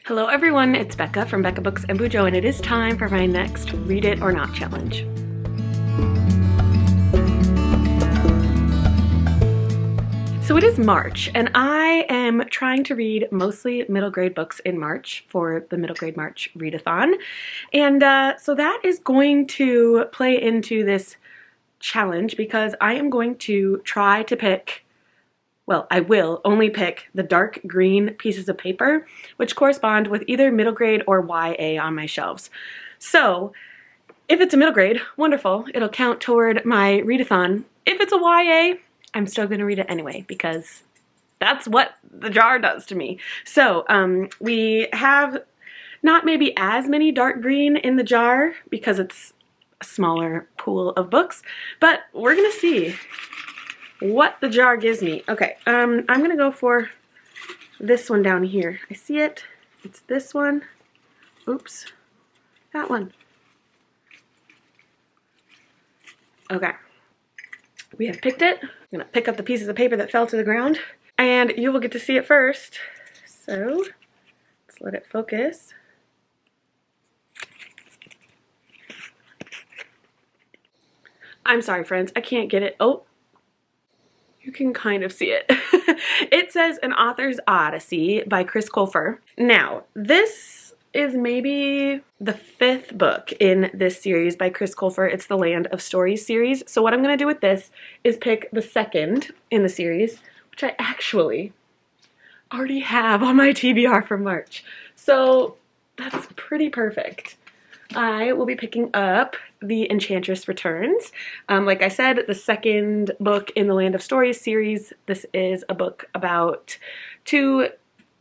Hello everyone, it's Becca from Becca Books and Bujo, and it is time for my next Read It or Not challenge. So it is March, and I am trying to read mostly middle grade books in March for the Middle Grade March Readathon. And so that is going to play into this challenge because I am going to try to pick, well, I will only pick the dark green pieces of paper, which correspond with either middle grade or YA on my shelves. So if it's a middle grade, wonderful, it'll count toward my readathon. If it's a YA, I'm still going to read it anyway because that's what the jar does to me. So we have not maybe as many dark green in the jar because it's a smaller pool of books, but we're going to see what the jar gives me. Okay, I'm gonna go for this one down here. I see it. It's this one. Oops. That one. Okay. We have picked it. I'm gonna pick up the pieces of paper that fell to the ground, and you will get to see it first. So, let's let it focus. I'm sorry, friends. I can't get it. Oh. You can kind of see it. It says An Author's Odyssey by Chris Colfer. Now, this is maybe the 5th book in this series by Chris Colfer. It's the Land of Stories series. So what I'm going to do with this is pick the 2nd in the series, which I actually already have on my TBR for March. So that's pretty perfect. I will be picking up The Enchantress Returns. Like I said, the 2nd book in the Land of Stories series. This is a book about 2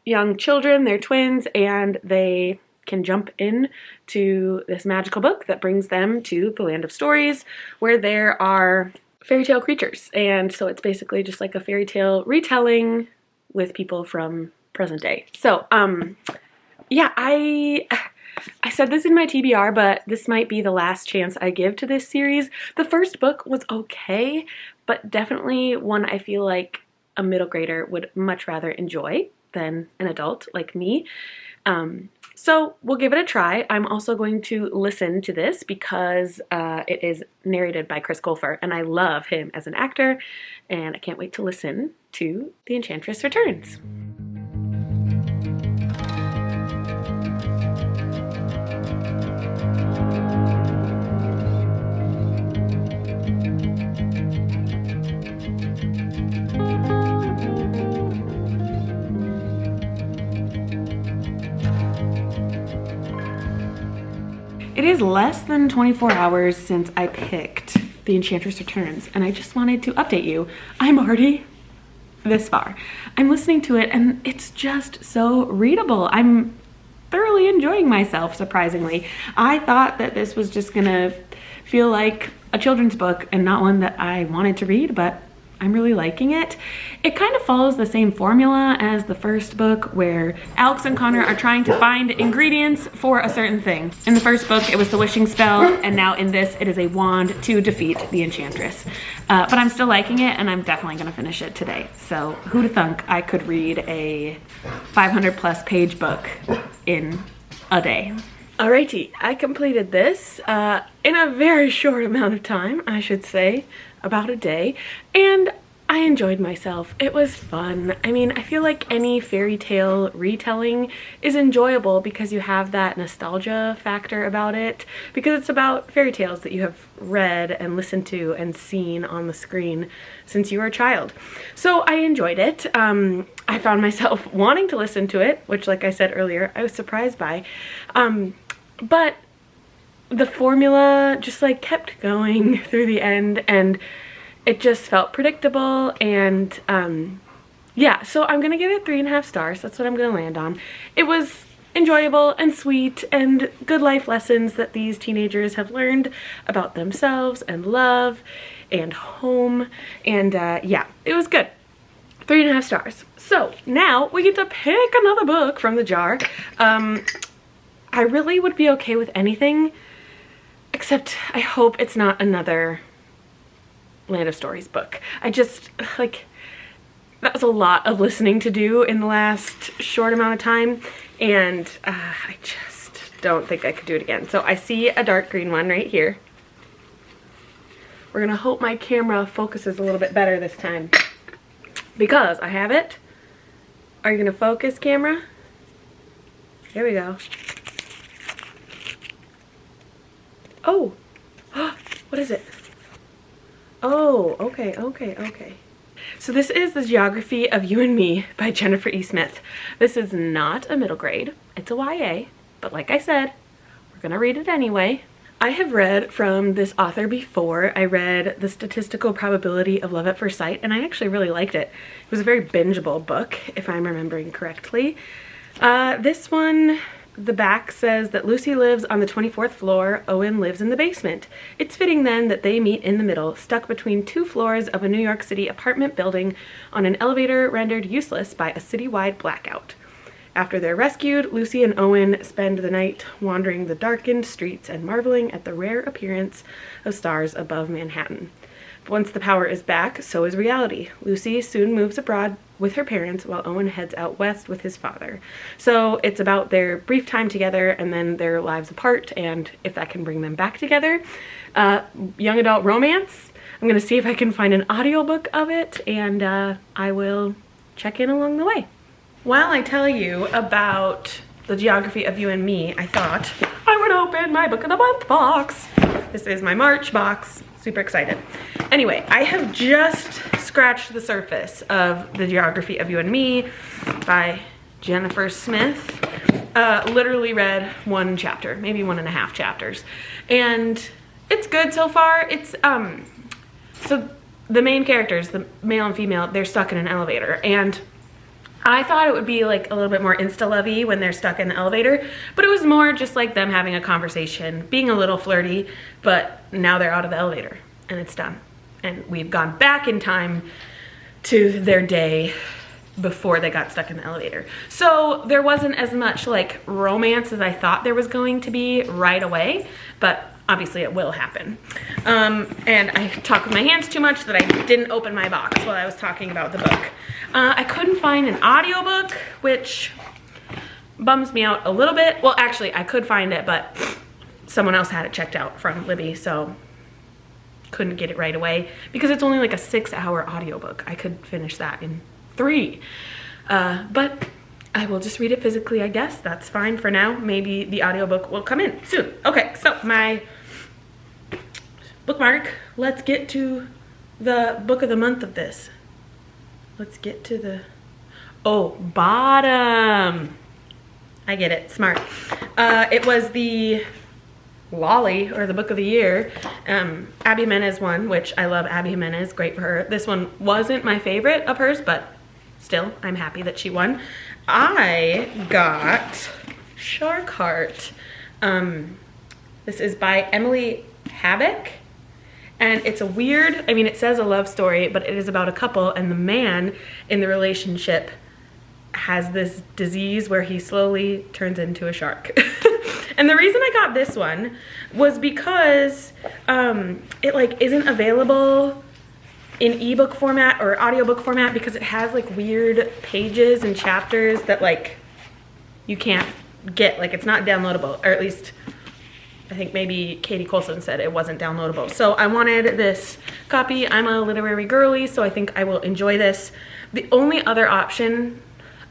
young children. They're twins, and they can jump in to this magical book that brings them to the Land of Stories, where there are fairy tale creatures. And so it's basically just like a fairy tale retelling with people from present day. So, yeah, I said this in my TBR, but this might be the last chance I give to this series. The first book was okay, but definitely one I feel like a middle grader would much rather enjoy than an adult like me. So we'll give it a try. I'm also going to listen to this because it is narrated by Chris Colfer, and I love him as an actor, and I can't wait to listen to The Enchantress Returns. It is less than 24 hours since I picked The Enchantress Returns, and I just wanted to update you. I'm already this far. I'm listening to it, and it's just so readable. I'm thoroughly enjoying myself, surprisingly. I thought that this was just gonna feel like a children's book and not one that I wanted to read, but I'm really liking it. It kind of follows the same formula as the first book, where Alex and Connor are trying to find ingredients for a certain thing. In the first book, it was the wishing spell, and now in this, it is a wand to defeat the Enchantress. But I'm still liking it, and I'm definitely gonna finish it today. So who'da thunk I could read a 500+ page book in a day. Alrighty, I completed this in a very short amount of time, I should say, about a day, and I enjoyed myself. It was fun. I mean, I feel like any fairy tale retelling is enjoyable because you have that nostalgia factor about it, because it's about fairy tales that you have read and listened to and seen on the screen since you were a child. So I enjoyed it. I found myself wanting to listen to it, which, like I said earlier, I was surprised by. But the formula just like kept going through the end, and it just felt predictable, and yeah, so I'm gonna give it 3.5 stars. That's what I'm gonna land on. It was enjoyable and sweet and good life lessons that these teenagers have learned about themselves and love and home, and yeah, it was good. 3.5 stars. So now we get to pick another book from the jar. I really would be okay with anything, except I hope it's not another Land of Stories book. I just, like, That was a lot of listening to do in the last short amount of time, and I just don't think I could do it again. So I see a dark green one right here. We're gonna hope my camera focuses a little bit better this time, because I have it. Are you gonna focus, camera? There we go. Oh, what is it? Oh, okay. So this is The Geography of You and Me by Jennifer E. Smith. This is not a middle grade, it's a YA, but like I said, we're gonna read it anyway. I have read from this author before. I read The Statistical Probability of Love at First Sight, and I actually really liked it. It was a very bingeable book, if I'm remembering correctly. This one, the back says that Lucy lives on the 24th floor, Owen lives in the basement. It's fitting then that they meet in the middle, stuck between 2 floors of a New York City apartment building on an elevator rendered useless by a citywide blackout. After they're rescued, Lucy and Owen spend the night wandering the darkened streets and marveling at the rare appearance of stars above Manhattan. But once the power is back, so is reality. Lucy soon moves abroad with her parents while Owen heads out west with his father. So it's about their brief time together and then their lives apart, and if that can bring them back together. Young adult romance. I'm gonna see if I can find an audiobook of it, and I will check in along the way. While I tell you about The Geography of You and Me, I thought I would open my Book of the Month box. This is my March box. Super excited. Anyway, I have just scratched the surface of The Geography of You and Me by Jennifer Smith. Literally read 1 chapter, maybe 1.5 chapters. And it's good so far. It's, so the main characters, the male and female, they're stuck in an elevator. And I thought it would be like a little bit more insta-lovey when they're stuck in the elevator, but it was more just like them having a conversation, being a little flirty, but now they're out of the elevator and it's done. And we've gone back in time to their day before they got stuck in the elevator. So there wasn't as much like romance as I thought there was going to be right away, but obviously it will happen. And I talked with my hands too much that I didn't open my box while I was talking about the book. I couldn't find an audiobook, which bums me out a little bit. Well, actually, I could find it, but someone else had it checked out from Libby, so couldn't get it right away because it's only like a 6-hour audiobook. I could finish that in 3. But I will just read it physically, I guess. That's fine for now. Maybe the audiobook will come in soon. Okay, so my bookmark. Let's get to the book of the month of this. Let's get to the, oh, bottom. I get it, smart. It was the Lolly, or the book of the year. Abby Jimenez won, which I love Abby Jimenez, great for her. This one wasn't my favorite of hers, but still, I'm happy that she won. I got Shark Heart. This is by Emily Habak. And it's a weird, I mean, it says a love story, but it is about a couple, and the man in the relationship has this disease where he slowly turns into a shark. And the reason I got this one was because it like isn't available in ebook format or audiobook format because it has like weird pages and chapters that like you can't get, like it's not downloadable, or at least I think maybe Katie Colson said it wasn't downloadable. So I wanted this copy. I'm a literary girly, so I think I will enjoy this. The only other option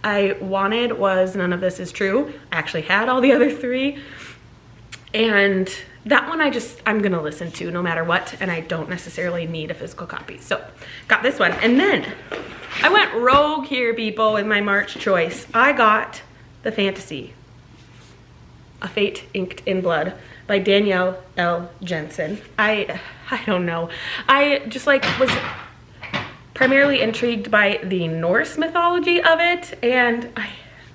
I wanted was None of This Is True. I actually had all the other 3. And that one I'm gonna listen to no matter what, and I don't necessarily need a physical copy. So got this one. And then I went rogue here, people, with my March choice. I got the fantasy, A Fate Inked in Blood by Danielle L. Jensen. I don't know. I just like was primarily intrigued by the Norse mythology of it, and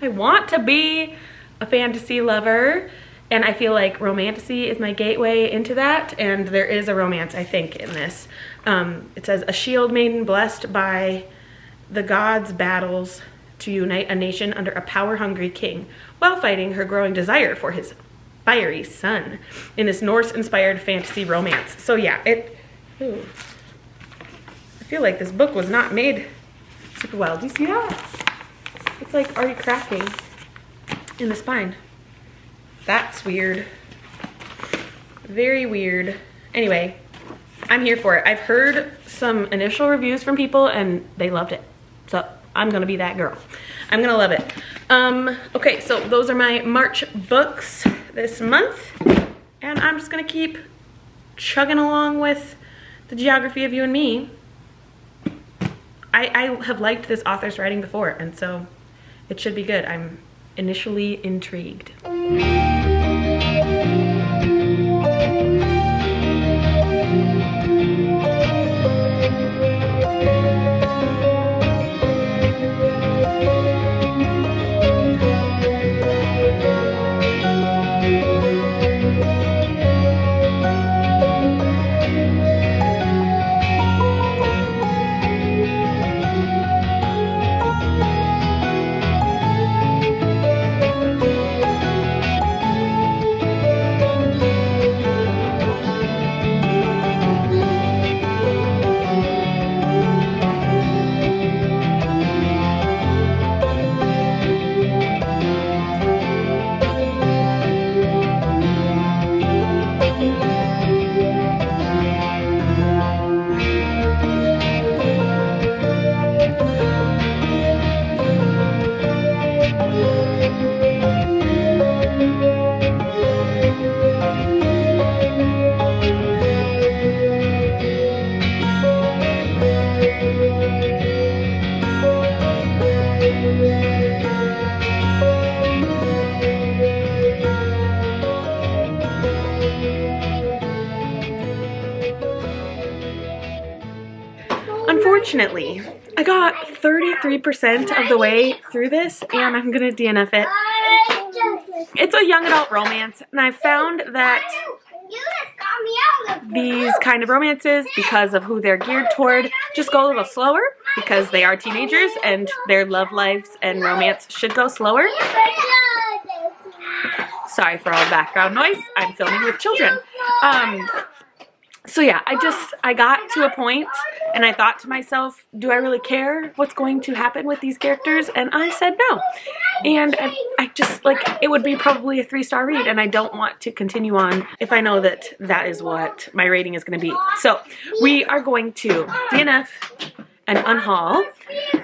I want to be a fantasy lover, and I feel like romantasy is my gateway into that, and there is a romance, I think, in this. It says, a shield maiden blessed by the gods battles to unite a nation under a power-hungry king, while fighting her growing desire for his fiery son in this Norse-inspired fantasy romance. So yeah, I feel like this book was not made super well. Do you see that? It's like already cracking in the spine. That's weird. Very weird. Anyway, I'm here for it. I've heard some initial reviews from people and they loved it. So I'm gonna be that girl. I'm gonna love it. Okay, so those are my March books this month. And I'm just gonna keep chugging along with the geography of you and me. I have liked this author's writing before, and so it should be good. I'm initially intrigued. Unfortunately, I got 33% of the way through this and I'm gonna DNF it. It's a young adult romance and I found that these kind of romances, because of who they're geared toward, just go a little slower because they are teenagers and their love lives and romance should go slower. Sorry for all the background noise. I'm filming with children. So yeah, I got to a point and I thought to myself, do I really care what's going to happen with these characters? And I said no. And I just, like, it would be probably a 3-star read and I don't want to continue on if I know that that is what my rating is going to be. So we are going to DNF and unhaul.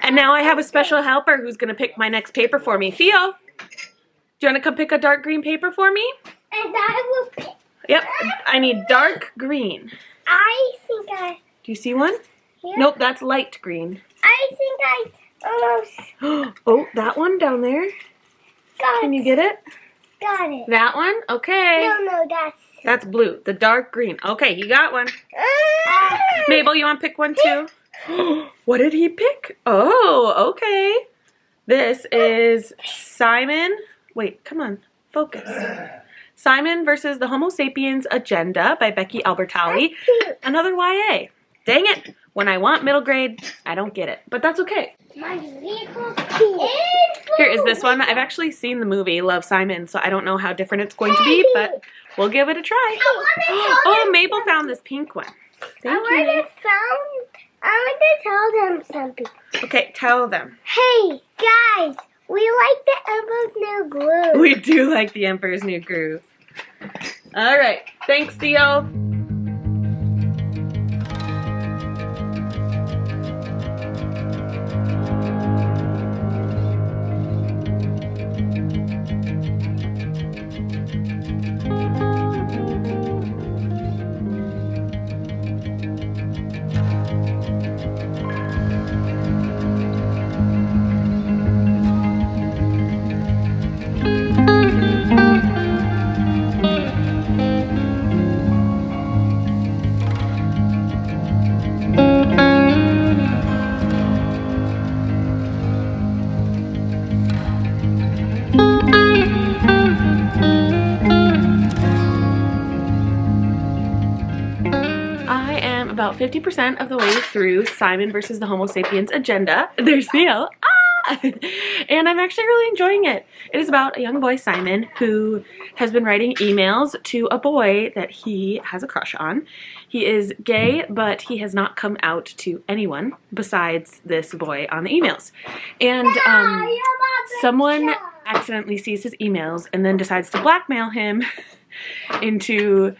And now I have a special helper who's going to pick my next paper for me. Theo, do you want to come pick a dark green paper for me? And I will pick. Yep, I need dark green. I think I... Do you see one? Yeah. Nope, that's light green. I think I almost... Oh, that one down there. Got Can you get it? Got it. That one? Okay. No, That's blue, the dark green. Okay, he got one. Mabel, you want to pick one too? What did he pick? Oh, okay. This is Simon. Wait, come on, focus. Simon versus the Homo Sapiens Agenda by Becky Albertalli. Another YA. Dang it. When I want middle grade, I don't get it. But that's okay. My vehicle Here is this one. I've actually seen the movie Love, Simon, so I don't know how different it's going to be, but we'll give it a try. Oh, Mabel found this pink one. Thank you. I want to tell them something. Okay, tell them. Hey, guys. We like the Emperor's New Groove. We do like the Emperor's New Groove. All right. Thanks, Theo. About 50% of the way through Simon versus the Homo Sapiens Agenda. There's Theo. Ah! And I'm actually really enjoying it. It is about a young boy, Simon, who has been writing emails to a boy that he has a crush on. He is gay, but he has not come out to anyone besides this boy on the emails. And someone accidentally sees his emails and then decides to blackmail him into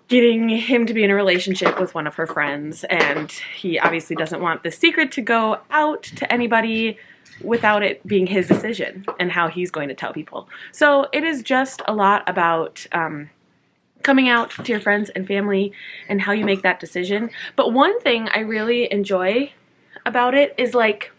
getting him to be in a relationship with one of her friends, and he obviously doesn't want the secret to go out to anybody without it being his decision and how he's going to tell people. So it is just a lot about coming out to your friends and family and how you make that decision. But one thing I really enjoy about it is, like,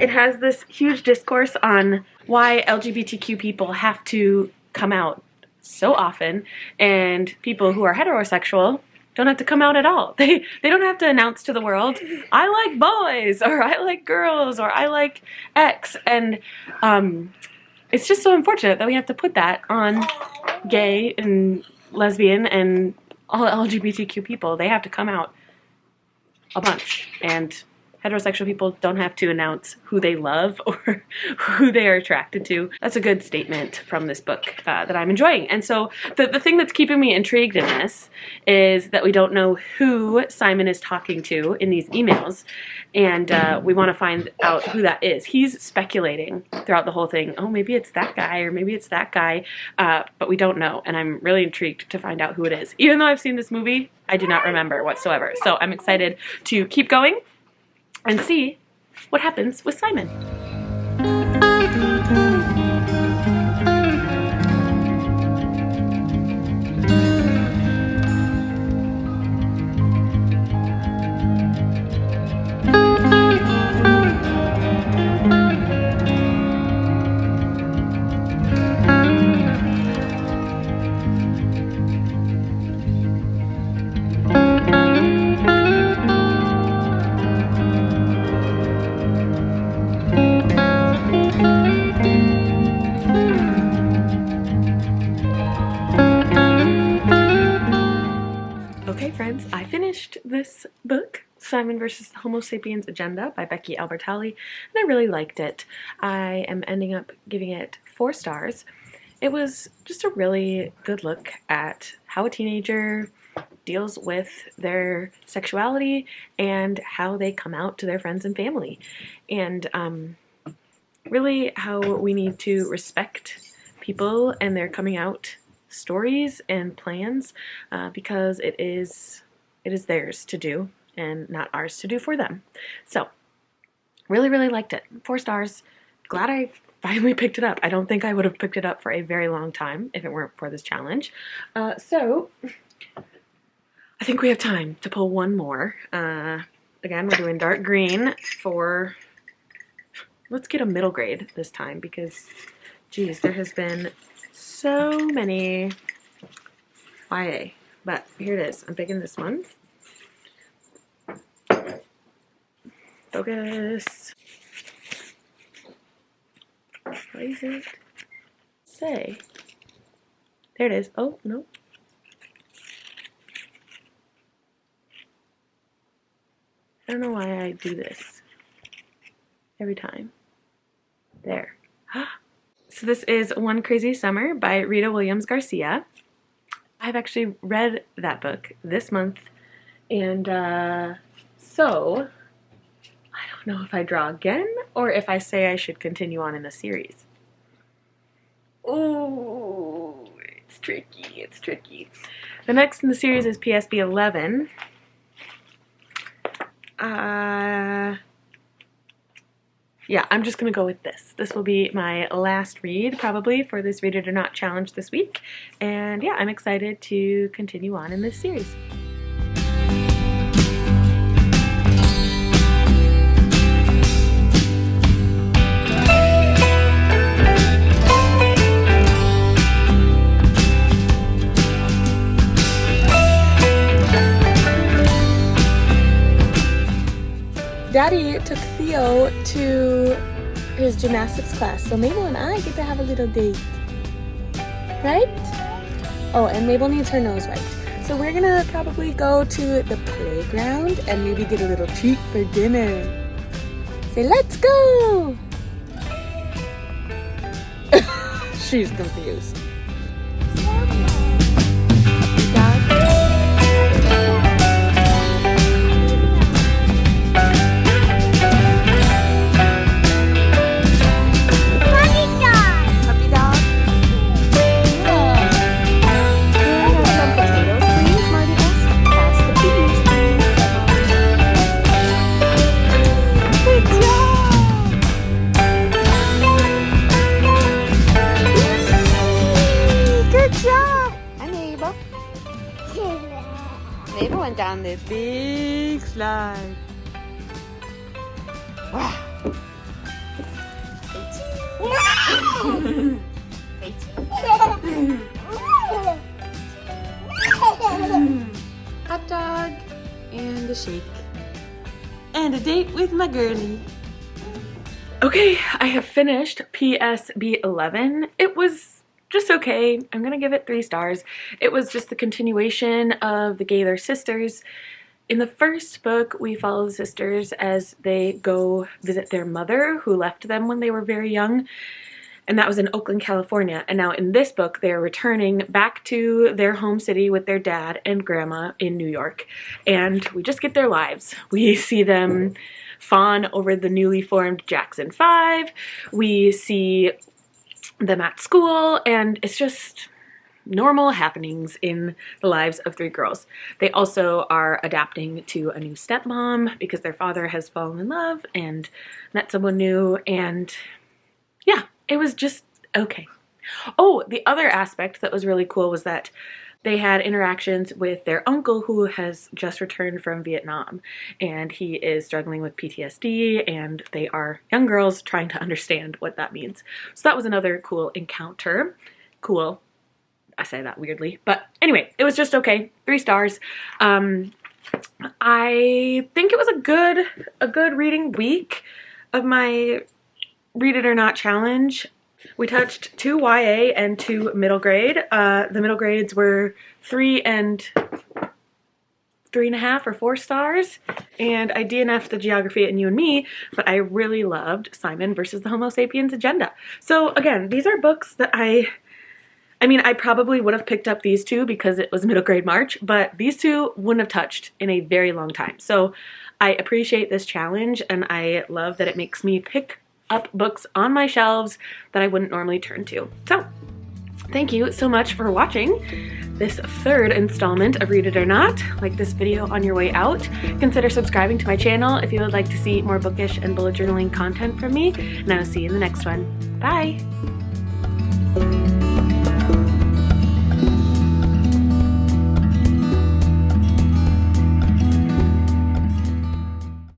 it has this huge discourse on why LGBTQ people have to come out so often, and people who are heterosexual don't have to come out at all. They don't have to announce to the world, I like boys, or I like girls, or I like X. And it's just so unfortunate that we have to put that on gay and lesbian and all LGBTQ people. They have to come out a bunch, and heterosexual people don't have to announce who they love or who they are attracted to. That's a good statement from this book that I'm enjoying. And so the thing that's keeping me intrigued in this is that we don't know who Simon is talking to in these emails, and we want to find out who that is. He's speculating throughout the whole thing, oh, maybe it's that guy or maybe it's that guy, but we don't know, and I'm really intrigued to find out who it is. Even though I've seen this movie, I do not remember whatsoever. So I'm excited to keep going and see what happens with Simon. Okay, friends, I finished this book, Simon vs. the Homo Sapiens Agenda by Becky Albertalli, and I really liked it. I am ending up giving it 4 stars. It was just a really good look at how a teenager deals with their sexuality and how they come out to their friends and family, and really how we need to respect people and their coming out stories and plans, because it is theirs to do and not ours to do for them. So really liked it. 4 stars. Glad I finally picked it up. I don't think I would have picked it up for a very long time if it weren't for this challenge. So I think we have time to pull one more. Again, we're doing dark green for, let's get a middle grade this time, because geez, there has been so many YA, but here it is. I'm picking this one. Focus. What is it? Say. There it is. Oh, no. I don't know why I do this every time. There. So this is One Crazy Summer by Rita Williams Garcia. I've actually read that book this month, and so I don't know if I draw again or if I say I should continue on in the series. Oh, it's tricky, it's tricky. The next in the series is PSB 11. Yeah, I'm just going to go with this. This will be my last read, probably, for this Read It or Not challenge this week. And yeah, I'm excited to continue on in this series. Daddy took Theo to his gymnastics class, so Mabel and I get to have a little date, right? Oh, and Mabel needs her nose wiped. So we're gonna probably go to the playground and maybe get a little treat for dinner. Say, let's go! She's confused. Ava went down this big slide. Wow. Hot dog and a shake and a date with my girlie. Okay, I have finished PSB 11. It was just okay. I'm gonna give it 3 stars. It was just the continuation of the Gaylor sisters. In the first book, we follow the sisters as they go visit their mother, who left them when they were very young, and that was in Oakland, California. And now in this book, they're returning back to their home city with their dad and grandma in New York, and we just get their lives. We see them fawn over the newly formed Jackson 5. We see them at school, and it's just normal happenings in the lives of 3 girls. They also are adapting to a new stepmom because their father has fallen in love and met someone new, and yeah, it was just okay. Oh, the other aspect that was really cool was that they had interactions with their uncle, who has just returned from Vietnam, and he is struggling with PTSD, and they are young girls trying to understand what that means. So that was another cool encounter. Cool. I say that weirdly, but anyway, it was just okay. 3 stars. I think it was a good reading week of my Read It or Not challenge. We touched 2 YA and 2 middle grade. The middle grades were 3 and 3.5 or 4 stars, and I DNF'd the geography and You and Me, but I really loved Simon versus the Homo sapiens agenda. So again, these are books that I mean, I probably would have picked up these 2 because it was middle grade March, but these 2 wouldn't have touched in a very long time. So I appreciate this challenge, and I love that it makes me pick up books on my shelves that I wouldn't normally turn to. So thank you so much for watching this 3rd installment of Read It or Not. Like this video on your way out. Consider subscribing to my channel if you would like to see more bookish and bullet journaling content from me, and I will see you in the next one. Bye!